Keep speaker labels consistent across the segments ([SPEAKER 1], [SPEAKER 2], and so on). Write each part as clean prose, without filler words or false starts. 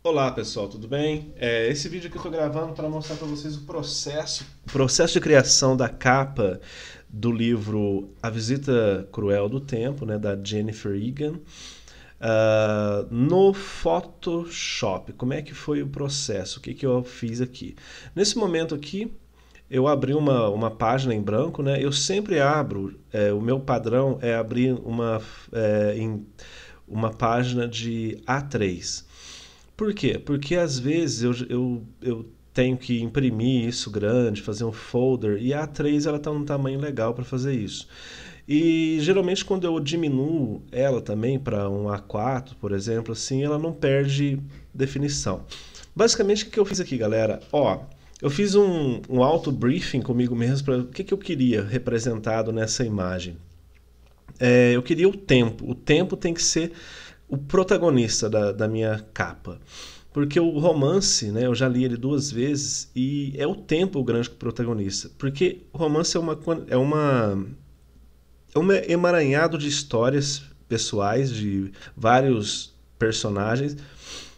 [SPEAKER 1] Olá pessoal, tudo bem? Esse vídeo aqui eu estou gravando para mostrar para vocês o processo de criação da capa do livro A Visita Cruel do Tempo, né, da Jennifer Egan, no Photoshop. Como é que foi o processo? O que eu fiz aqui? Nesse momento aqui, eu abri uma página em branco, né? Eu sempre abro, o meu padrão é abrir uma página de A3. Por quê? Porque às vezes eu tenho que imprimir isso grande, fazer um folder, e a A3 ela está num tamanho legal para fazer isso. E geralmente quando eu diminuo ela também para um A4, por exemplo, assim, ela não perde definição. Basicamente o que eu fiz aqui, galera? Ó, eu fiz um auto briefing comigo mesmo para o que eu queria representado nessa imagem. Eu queria o tempo. O tempo tem que ser o protagonista da minha capa. Porque o romance, né, eu já li ele duas vezes e é o tempo o grande protagonista. Porque o romance é um emaranhado de histórias pessoais de vários personagens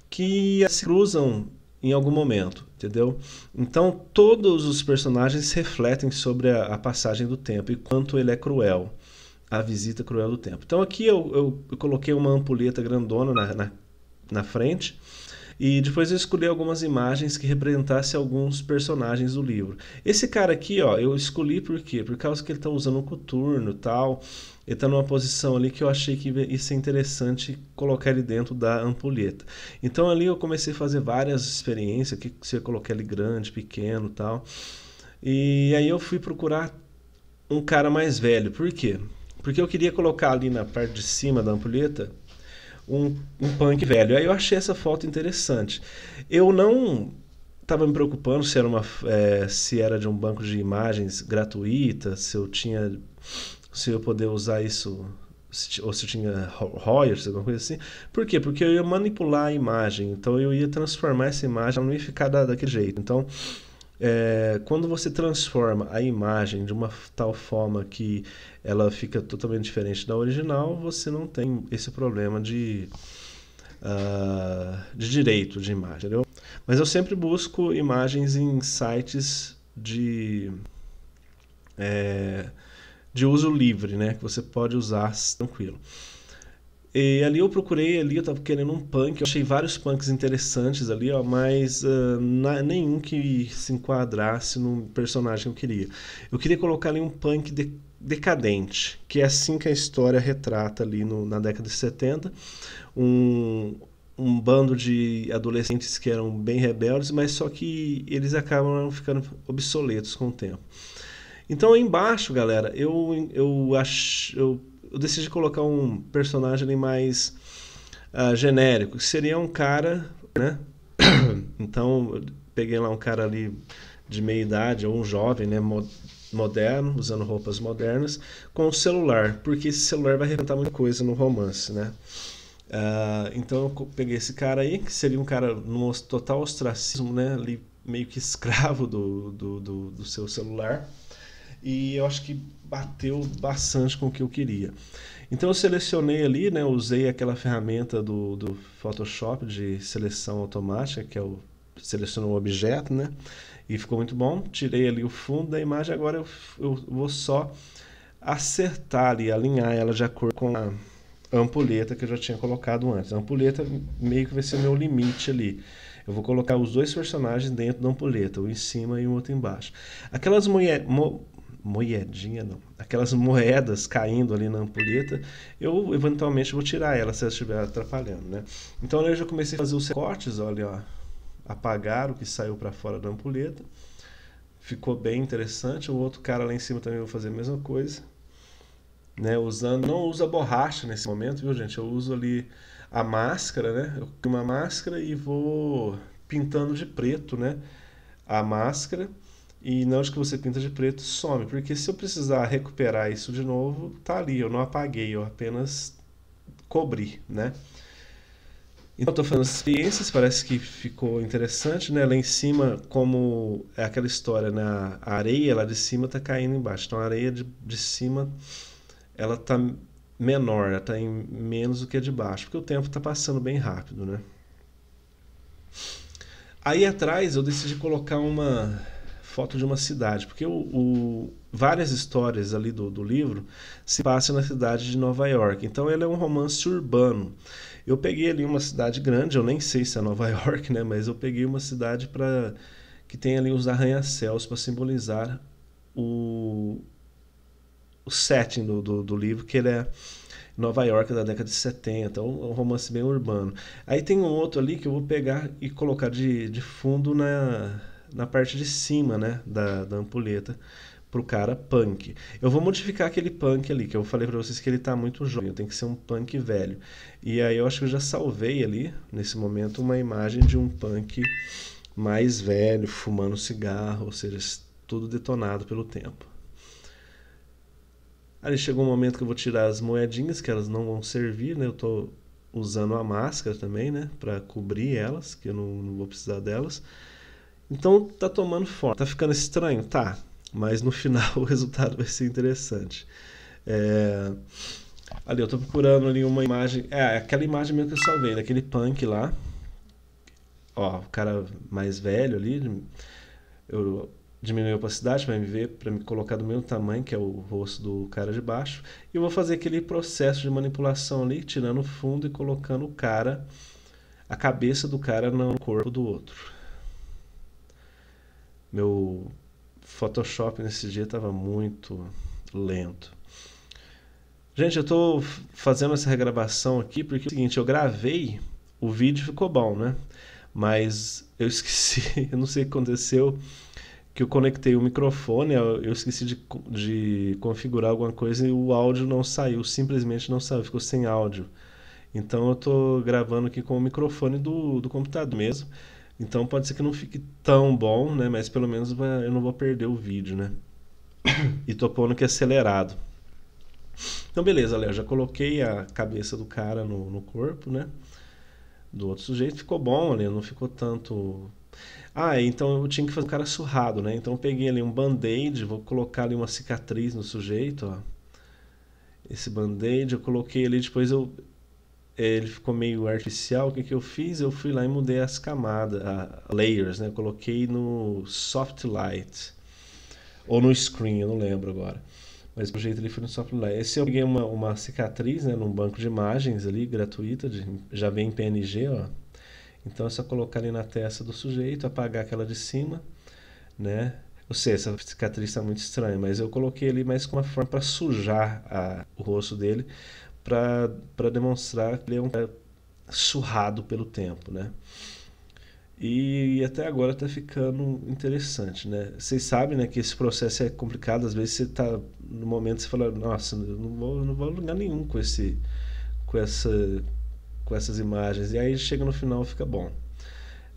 [SPEAKER 1] que se cruzam em algum momento, entendeu? Então todos os personagens refletem sobre a passagem do tempo e quanto ele é cruel, a visita cruel do tempo. Então aqui eu coloquei uma ampulheta grandona na frente e depois eu escolhi algumas imagens que representassem alguns personagens do livro. Esse cara aqui, ó, eu escolhi por quê? Por causa que ele está usando um coturno e tal. Ele está numa posição ali que eu achei que ia ser interessante colocar ele dentro da ampulheta. Então ali eu comecei a fazer várias experiências, que se eu colocar ele grande, pequeno e tal. E aí eu fui procurar um cara mais velho. Por quê? Porque eu queria colocar ali na parte de cima da ampulheta um punk velho. Aí eu achei essa foto interessante. Eu não estava me preocupando se era de um banco de imagens gratuita, se eu poder usar isso, ou se eu tinha royalties, alguma coisa assim. Por quê? Porque eu ia manipular a imagem, então eu ia transformar essa imagem, ela não ia ficar daquele jeito. Então, quando você transforma a imagem de uma tal forma que ela fica totalmente diferente da original, você não tem esse problema de direito de imagem, entendeu? Mas eu sempre busco imagens em sites de uso livre, né? Que você pode usar tranquilo. E ali eu procurei, ali eu tava querendo um punk, eu achei vários punks interessantes ali, ó, mas nenhum que se enquadrasse no personagem que eu queria. Eu queria colocar ali um punk decadente, que é assim que a história retrata ali na década de 70, um bando de adolescentes que eram bem rebeldes, mas só que eles acabam ficando obsoletos com o tempo. Então aí embaixo, galera, eu decidi colocar um personagem ali mais genérico, que seria um cara, né? Então eu peguei lá um cara ali de meia idade, ou um jovem, né? Moderno, usando roupas modernas, com um celular, porque esse celular vai representar muita coisa no romance, né? Então eu peguei esse cara aí, que seria um cara num total ostracismo, né? Ali meio que escravo do seu celular. E eu acho que bateu bastante com o que eu queria. Então eu selecionei ali, né, usei aquela ferramenta do Photoshop de seleção automática, que é o seleciona um objeto, né? E ficou muito bom. Tirei ali o fundo da imagem, agora eu vou só acertar ali, alinhar ela de acordo com a ampulheta que eu já tinha colocado antes. A ampulheta meio que vai ser o meu limite ali. Eu vou colocar os dois personagens dentro da ampulheta, um em cima e o outro embaixo. Aquelas moedinha não, aquelas moedas caindo ali na ampulheta, eu eventualmente vou tirar ela se ela estiver atrapalhando, né? Então eu já comecei a fazer os cortes, olha, ó, apagar o que saiu para fora da ampulheta. Ficou bem interessante. O outro cara lá em cima também vou fazer a mesma coisa, né? Não usa borracha nesse momento, viu, gente? Eu uso ali a máscara, né? Eu crio uma máscara e vou pintando de preto, né? A máscara. E na hora que você pinta de preto, some. Porque se eu precisar recuperar isso de novo, tá ali. Eu não apaguei, eu apenas cobri, né? Então, estou fazendo as experiências, parece que ficou interessante, né? Lá em cima, como é aquela história, né? A areia lá de cima está caindo embaixo. Então, a areia de cima, ela está menor, ela está em menos do que a de baixo, porque o tempo está passando bem rápido, né? Aí atrás eu decidi colocar uma foto de uma cidade, porque várias histórias ali do livro se passam na cidade de Nova York. Então ele é um romance urbano. Eu peguei ali uma cidade grande, eu nem sei se é Nova York, né? Mas eu peguei uma cidade para que tem ali os arranha-céus para simbolizar o, o setting do livro, que ele é Nova York da década de 70, um romance bem urbano. Aí tem um outro ali que eu vou pegar e colocar de fundo na parte de cima, né, da ampulheta, pro cara punk. Eu vou modificar aquele punk ali, que eu falei pra vocês que ele tá muito jovem, tem que ser um punk velho. E aí eu acho que eu já salvei ali, nesse momento, uma imagem de um punk mais velho, fumando cigarro, ou seja, tudo detonado pelo tempo. Aí chegou um momento que eu vou tirar as moedinhas, que elas não vão servir, né? Eu tô usando a máscara também, né? Pra cobrir elas, que eu não vou precisar delas. Então tá tomando forma. Tá ficando estranho? Tá. Mas no final o resultado vai ser interessante. É... Ali, eu tô procurando ali uma imagem. É, aquela imagem mesmo que eu salvei, daquele punk lá. Ó, o cara mais velho ali. Eu diminuir a opacidade para me ver, para me colocar do mesmo tamanho, que é o rosto do cara de baixo. E eu vou fazer aquele processo de manipulação ali, tirando o fundo e colocando o cara, a cabeça do cara no corpo do outro. Meu Photoshop nesse dia estava muito lento. Gente, eu estou fazendo essa regravação aqui porque é o seguinte, eu gravei, o vídeo ficou bom, né? Mas eu esqueci, eu não sei o que aconteceu, que eu conectei o microfone, eu esqueci de configurar alguma coisa e o áudio não saiu, simplesmente não saiu, ficou sem áudio. Então eu estou gravando aqui com o microfone do computador mesmo. Então pode ser que não fique tão bom, né? Mas pelo menos eu não vou perder o vídeo, né? E tô pondo que é acelerado. Então beleza, Léo, já coloquei a cabeça do cara no corpo, né? Do outro sujeito, ficou bom, né? Não ficou tanto. Ah, então eu tinha que fazer o cara surrado, né? Então eu peguei ali um band-aid, vou colocar ali uma cicatriz no sujeito, ó. Esse band-aid eu coloquei ali, depois ele ficou meio artificial. O que que eu fiz? Eu fui lá e mudei as camadas, layers, né? Eu coloquei no soft light ou no screen, eu não lembro agora. Mas o jeito ali foi no soft light. Esse eu peguei uma cicatriz, né, num banco de imagens ali, gratuita, já vem em PNG, ó. Então é só colocar ali na testa do sujeito, apagar aquela de cima, né? Eu sei, essa cicatriz está muito estranha, mas eu coloquei ali mais com uma forma para sujar o rosto dele, para demonstrar que ele é um cara surrado pelo tempo, né? E até agora está ficando interessante, né? Vocês sabem, né, que esse processo é complicado, às vezes você está no momento você fala, nossa, eu não vou a lugar nenhum com essa com essas imagens, e aí chega no final e fica bom.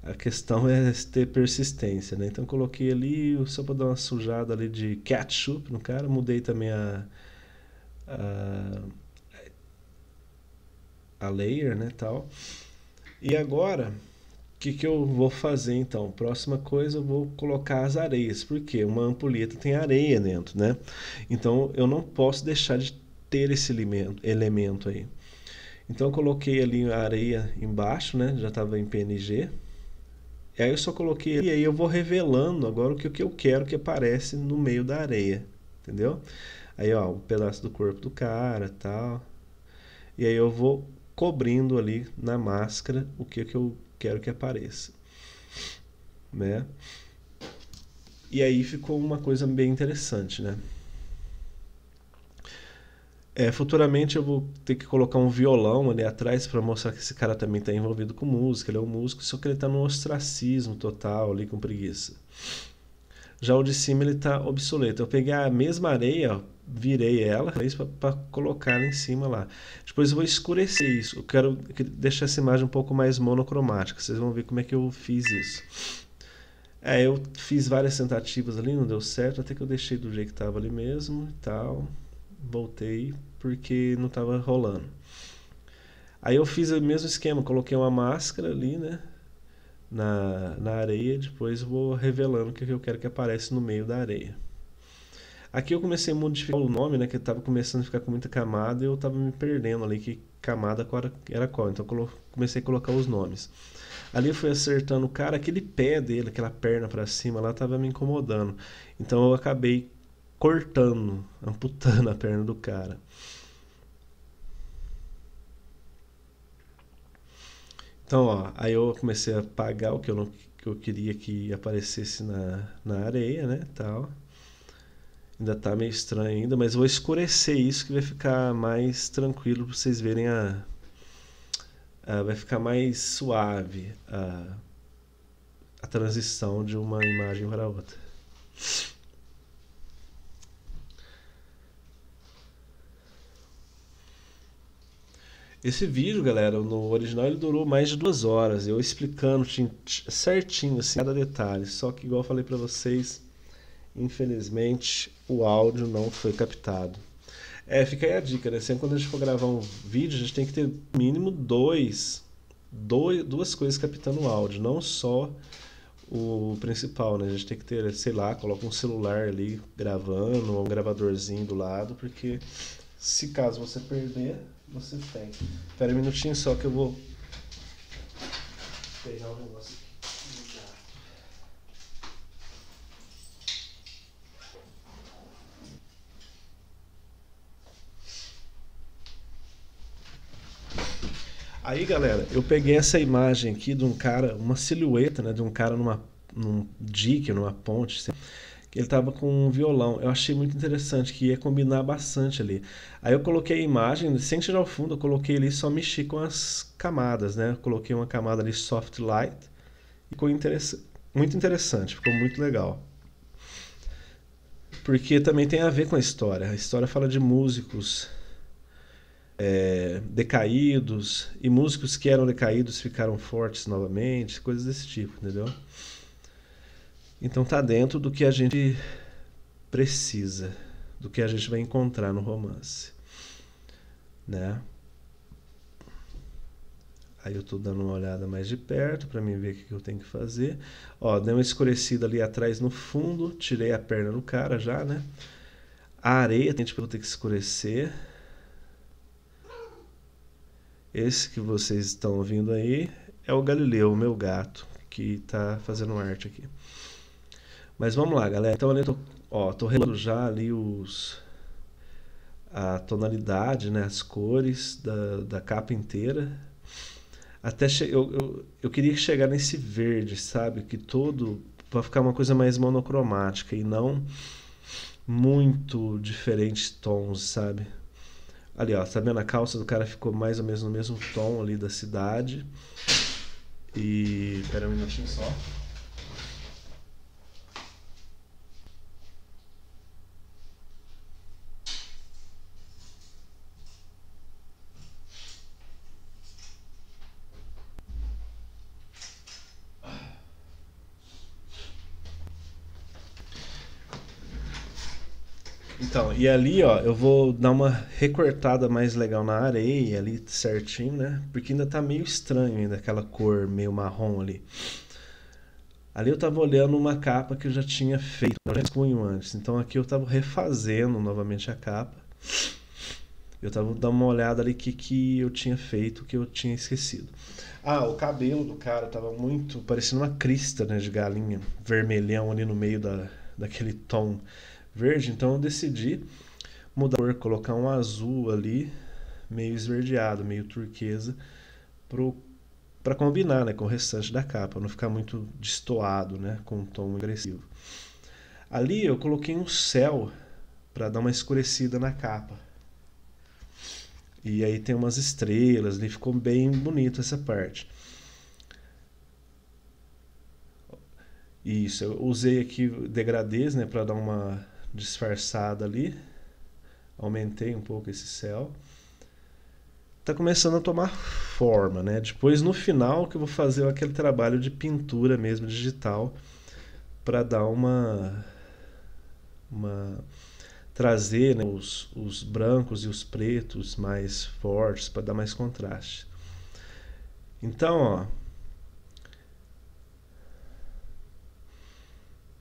[SPEAKER 1] A questão é ter persistência, né? Então eu coloquei ali só para dar uma sujada ali de ketchup no cara, mudei também a, a layer, né, tal. E agora, o que eu vou fazer então? Próxima coisa, eu vou colocar as areias, porque uma ampulheta tem areia dentro, né? Então eu não posso deixar de ter esse elemento aí. Então eu coloquei ali a areia embaixo, né? Já estava em PNG. E aí eu só coloquei ali, e aí eu vou revelando agora o que eu quero que aparece no meio da areia, entendeu? Aí ó, um pedaço do corpo do cara, tal. E aí eu vou cobrindo ali na máscara o que eu quero que apareça, né? E aí ficou uma coisa bem interessante, né? Futuramente eu vou ter que colocar um violão ali atrás para mostrar que esse cara também está envolvido com música, ele é um músico, só que ele está no ostracismo total ali com preguiça. Já o de cima ele está obsoleto. Eu peguei a mesma areia, ó, virei ela para colocar ela em cima lá. Depois eu vou escurecer isso. Eu quero deixar essa imagem um pouco mais monocromática. Vocês vão ver como é que eu fiz isso. Eu fiz várias tentativas ali, não deu certo, até que eu deixei do jeito que estava ali mesmo e tal. Voltei porque não estava rolando. Aí eu fiz o mesmo esquema, coloquei uma máscara ali, né, na areia, depois vou revelando o que eu quero que apareça no meio da areia. Aqui eu comecei a modificar o nome, né, que estava começando a ficar com muita camada e eu estava me perdendo ali que camada era qual. Então eu comecei a colocar os nomes. Ali eu fui acertando o cara, aquele pé dele, aquela perna pra cima lá tava me incomodando. Então eu acabei cortando, amputando a perna do cara. Então, ó, aí eu comecei a apagar o que eu não que eu queria que aparecesse na areia, né, tal. Ainda tá meio estranho ainda, mas eu vou escurecer isso que vai ficar mais tranquilo pra vocês verem vai ficar mais suave a transição de uma imagem para outra. Esse vídeo, galera, no original ele durou mais de 2 horas, eu explicando certinho assim, cada detalhe. Só que, igual eu falei pra vocês, infelizmente o áudio não foi captado. Fica aí a dica, né? Sempre quando a gente for gravar um vídeo, a gente tem que ter no mínimo duas coisas captando o áudio, não só o principal, né? A gente tem que ter, sei lá, coloca um celular ali gravando, ou um gravadorzinho do lado, porque se caso você perder, você tem. Espera um minutinho só que eu vou pegar um negócio aqui. Aí, galera, eu peguei essa imagem aqui de um cara, uma silhueta, né, de um cara num dique, numa ponte, assim, que ele tava com um violão. Eu achei muito interessante, que ia combinar bastante ali. Aí eu coloquei a imagem, sem tirar o fundo, eu coloquei ali, só mexi com as camadas, né? Eu coloquei uma camada ali soft light e ficou muito interessante, ficou muito legal. Porque também tem a ver com a história. A história fala de músicos decaídos e músicos que eram decaídos ficaram fortes novamente, coisas desse tipo, entendeu? Então tá dentro do que a gente precisa, do que a gente vai encontrar no romance, né? Aí eu tô dando uma olhada mais de perto para mim ver o que eu tenho que fazer. Ó, deu uma escurecida ali atrás no fundo, tirei a perna do cara já, né? A areia tem que escurecer. Esse que vocês estão ouvindo aí é o Galileu, o meu gato, que tá fazendo arte aqui. Mas vamos lá, galera. Então ali eu tô relando já ali a tonalidade, né, as cores da capa inteira. Até eu queria chegar nesse verde, sabe? Que todo para ficar uma coisa mais monocromática e não muito diferentes tons, sabe? Ali, ó, tá vendo? A calça do cara ficou mais ou menos no mesmo tom ali da cidade. E. Pera um minutinho só. Então, e ali, ó, eu vou dar uma recortada mais legal na areia ali certinho, né? Porque ainda tá meio estranho ainda aquela cor meio marrom ali. Ali eu tava olhando uma capa que eu já tinha feito, um rascunho antes. Então aqui eu tava refazendo novamente a capa. Eu tava dando uma olhada ali que eu tinha feito, que eu tinha esquecido. Ah, o cabelo do cara tava muito parecendo uma crista, né, de galinha, vermelhão ali no meio daquele tom verde. Então eu decidi mudar a cor, colocar um azul ali, meio esverdeado, meio turquesa, para combinar, né, com o restante da capa, não ficar muito destoado, né, com um tom agressivo. Ali eu coloquei um céu para dar uma escurecida na capa. E aí tem umas estrelas, ali ficou bem bonito essa parte. Isso, eu usei aqui degradês, né, para dar uma disfarçada ali. Aumentei um pouco esse céu. Tá começando a tomar forma, né? Depois no final que eu vou fazer aquele trabalho de pintura mesmo digital para dar uma trazer, né, os brancos e os pretos mais fortes para dar mais contraste. Então, ó,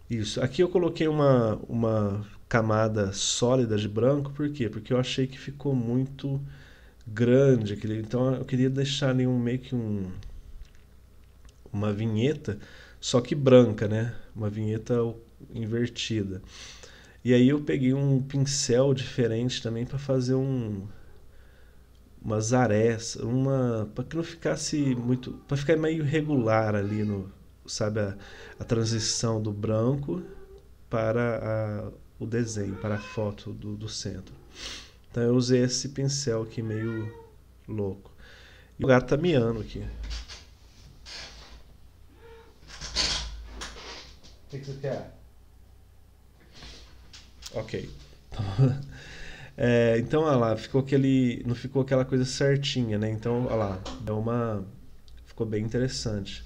[SPEAKER 1] isso. Aqui eu coloquei uma camada sólida de branco, por quê? Porque eu achei que ficou muito grande, então eu queria deixar ali meio que uma vinheta, só que branca, né? Uma vinheta invertida. E aí eu peguei um pincel diferente também para fazer umas arés, para que não ficasse muito, para ficar meio regular ali no, sabe, a transição do branco para o desenho, para a foto do centro. Então eu usei esse pincel aqui meio louco. E o gato tá miando aqui. O que você quer? Ok. Então, olha lá, não ficou aquela coisa certinha, né? Então, olha lá, ficou bem interessante.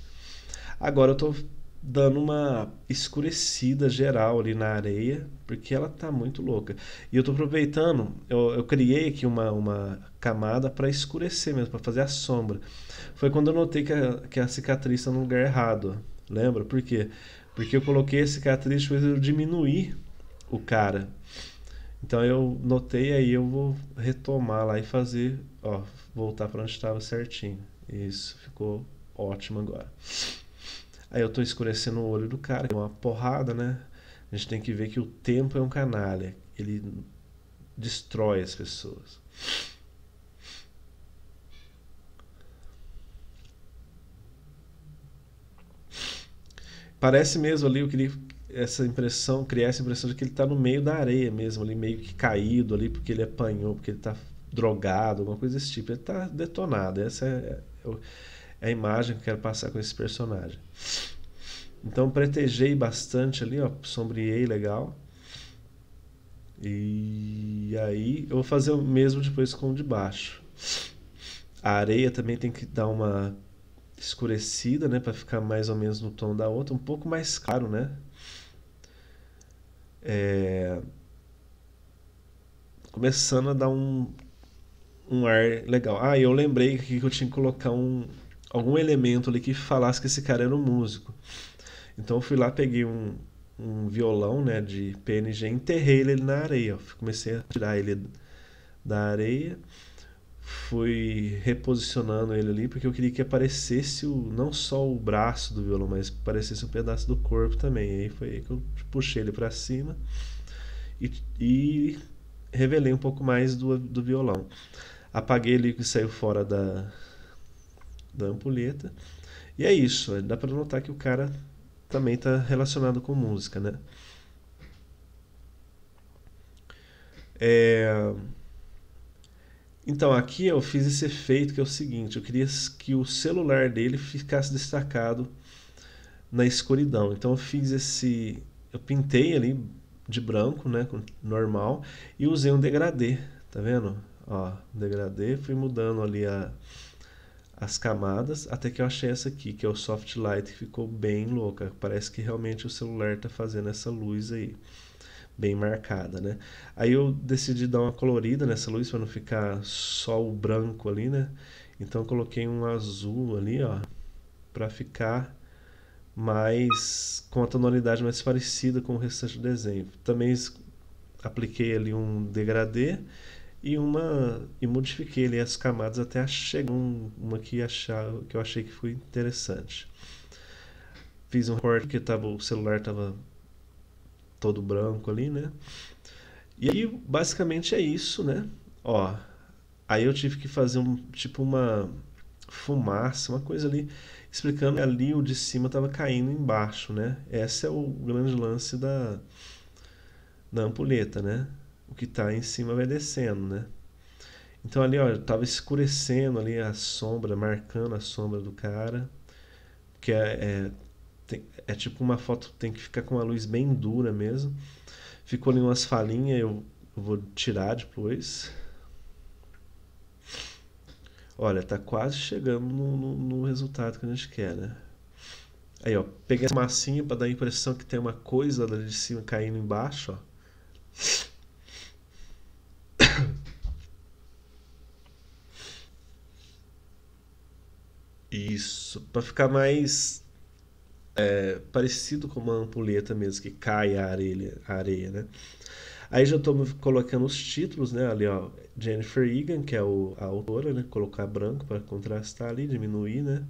[SPEAKER 1] Agora eu tô dando uma escurecida geral ali na areia, porque ela tá muito louca. E eu tô aproveitando, eu criei aqui uma camada para escurecer mesmo, para fazer a sombra. Foi quando eu notei que a cicatriz está no lugar errado. Lembra? Por quê? Porque eu coloquei a cicatriz para eu diminuir o cara. Então eu notei, aí eu vou retomar lá e fazer, ó, voltar para onde estava certinho. Isso, ficou ótimo agora. Aí eu tô escurecendo o olho do cara, uma porrada, né? A gente tem que ver que o tempo é um canalha. Ele destrói as pessoas. Parece mesmo ali, eu queria criar essa impressão de que ele tá no meio da areia mesmo, ali meio que caído ali, porque ele apanhou, porque ele tá drogado, alguma coisa desse tipo. Ele tá detonado. Essa é a imagem que eu quero passar com esse personagem. Então pretejei bastante ali, ó, sombreei legal. E aí eu vou fazer o mesmo depois com o de baixo. A areia também tem que dar uma escurecida, né, para ficar mais ou menos no tom da outra, um pouco mais claro, né? É... Começando a dar um ar legal. Ah, eu lembrei aqui que eu tinha que colocar algum elemento ali que falasse que esse cara era um músico. Então eu fui lá, peguei um violão, né, de PNG, enterrei ele na areia. Ó. Comecei a tirar ele da areia, fui reposicionando ele ali, porque eu queria que aparecesse não só o braço do violão, mas aparecesse um pedaço do corpo também. E aí foi aí que eu puxei ele para cima e revelei um pouco mais do violão. Apaguei ele que saiu fora da ampulheta. E é isso, dá para notar que o cara também está relacionado com música, né? Então aqui eu fiz esse efeito que é o seguinte, eu queria que o celular dele ficasse destacado na escuridão. Então eu pintei ali de branco, né, normal, e usei um degradê, tá vendo? Ó, degradê, fui mudando ali as camadas, até que eu achei essa aqui, que é o Soft Light, que ficou bem louca. Parece que realmente o celular está fazendo essa luz aí, bem marcada, né? Aí eu decidi dar uma colorida nessa luz para não ficar só o branco ali, né? Então eu coloquei um azul ali, ó, para ficar mais com a tonalidade mais parecida com o restante do desenho. Também apliquei ali um degradê e modifiquei ali as camadas até chegar uma que eu achei que foi interessante. Fiz um recorte que o celular estava todo branco ali, né? E aí basicamente é isso, né? Ó, aí eu tive que fazer tipo uma fumaça, uma coisa ali explicando que ali o de cima estava caindo embaixo, né? Esse é o grande lance da ampulheta, né? O que está em cima vai descendo, né? Então ali, ó, tava escurecendo ali a sombra, marcando a sombra do cara, que é tipo uma foto que tem que ficar com uma luz bem dura mesmo. Ficou ali umas falinhas, eu vou tirar depois. Olha, tá quase chegando no resultado que a gente quer, né? Aí, ó, peguei essa massinha para dar a impressão que tem uma coisa ali de cima caindo embaixo, ó. Isso, para ficar mais parecido com uma ampulheta mesmo, que cai a areia, né? Aí já estou colocando os títulos, né? Ali, ó, Jennifer Egan, que é a autora, né? Colocar branco para contrastar ali, diminuir, né?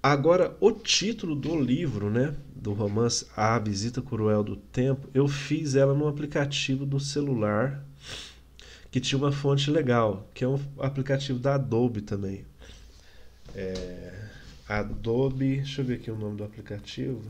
[SPEAKER 1] Agora, o título do livro, né, do romance A Visita Cruel do Tempo, eu fiz ela no aplicativo do celular que tinha uma fonte legal, que é um aplicativo da Adobe também. Adobe, deixa eu ver aqui o nome do aplicativo.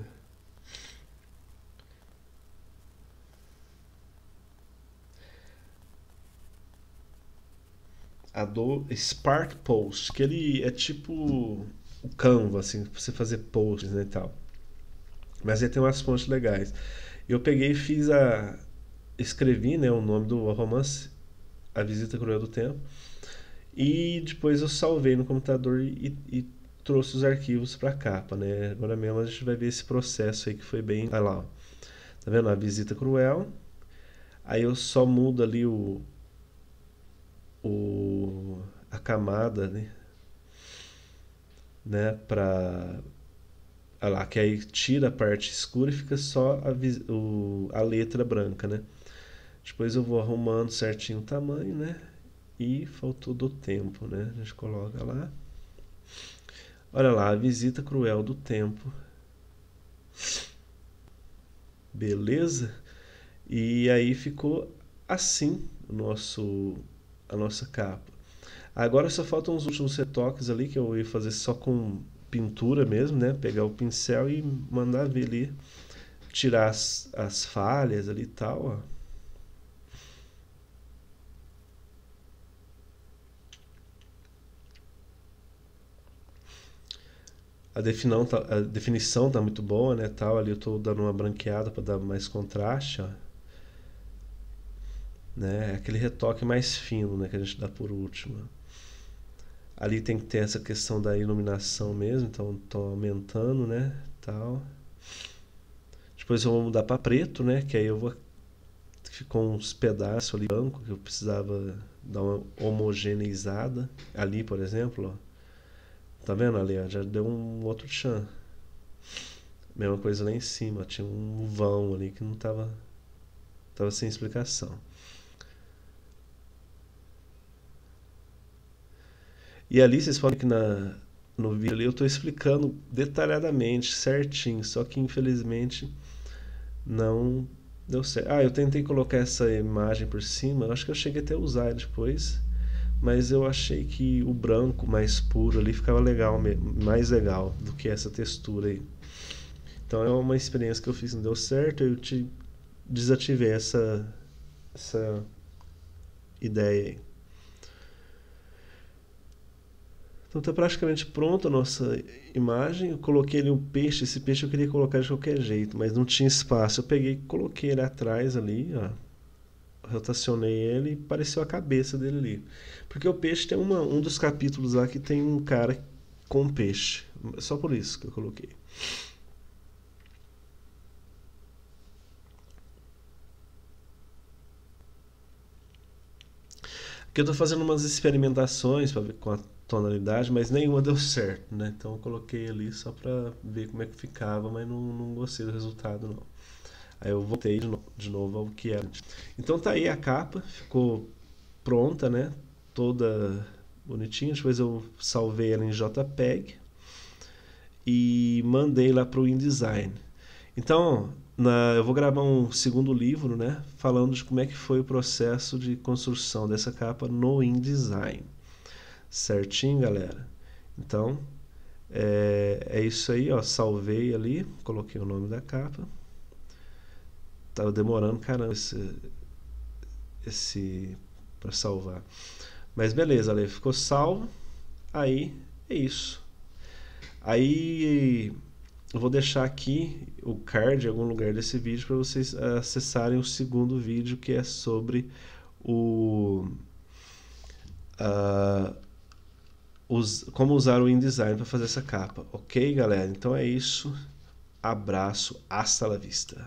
[SPEAKER 1] Adobe Spark Post, que ele é tipo o Canva, assim, pra você fazer posts, né, e tal. Mas ele tem umas fontes legais. Eu peguei e escrevi, né, o nome do romance, A Visita Cruel do Tempo, e depois eu salvei no computador e trouxe os arquivos para capa, né? Agora mesmo a gente vai ver esse processo aí que foi bem. Olha lá, ó. Tá vendo? A Visita Cruel. Aí eu só mudo ali a camada, né? Pra. Olha lá, que aí tira a parte escura e fica só a letra branca, né? Depois eu vou arrumando certinho o tamanho, né? E faltou do tempo, né? A gente coloca lá. Olha lá, a visita cruel do tempo. Beleza? E aí ficou assim a nossa capa. Agora só faltam os últimos retoques ali que eu ia fazer só com pintura mesmo, né? Pegar o pincel e mandar ver ali, tirar as falhas ali e tal, ó. A definição tá muito boa, né, tal. Ali eu tô dando uma branqueada para dar mais contraste, ó, né? É aquele retoque mais fino, né, que a gente dá por último. Ali tem que ter essa questão da iluminação mesmo, então tô aumentando, né, tal. Depois eu vou mudar para preto, né, que aí eu vou ficou uns pedaços ali branco que eu precisava dar uma homogeneizada ali, por exemplo, ó. Tá vendo ali, ó, já deu um outro tchan. Mesma coisa lá em cima, tinha um vão ali que não tava sem explicação. E ali vocês podem que no vídeo ali eu estou explicando detalhadamente, certinho, só que infelizmente não deu certo. Ah, eu tentei colocar essa imagem por cima, eu acho que eu cheguei até a usar depois, mas eu achei que o branco mais puro ali ficava legal, mais legal do que essa textura aí. Então é uma experiência que eu fiz, não deu certo, eu desativei essa ideia aí. Então está praticamente pronta a nossa imagem. Eu coloquei ali um peixe. Esse peixe eu queria colocar de qualquer jeito, mas não tinha espaço. Eu peguei e coloquei ele atrás ali, ó. Rotacionei ele e pareceu a cabeça dele ali. Porque o peixe tem um dos capítulos lá que tem um cara com peixe. Só por isso que eu coloquei. Aqui eu estou fazendo umas experimentações para ver com a tonalidade, mas nenhuma deu certo, né? Então eu coloquei ali só para ver como é que ficava, mas não gostei do resultado não. Aí eu voltei de novo ao que era. Então tá aí a capa, ficou pronta, né? Toda bonitinha. Depois eu salvei ela em JPEG e mandei lá para o InDesign. Então, eu vou gravar um segundo livro, né? Falando de como é que foi o processo de construção dessa capa no InDesign. Certinho, galera? Então, é isso aí, ó. Salvei ali, coloquei o nome da capa. Tava demorando, caramba, esse para salvar. Mas beleza, Ale, ficou salvo. Aí é isso. Aí eu vou deixar aqui o card em algum lugar desse vídeo para vocês acessarem o segundo vídeo que é sobre como usar o InDesign para fazer essa capa. Ok, galera? Então é isso. Abraço, hasta la vista.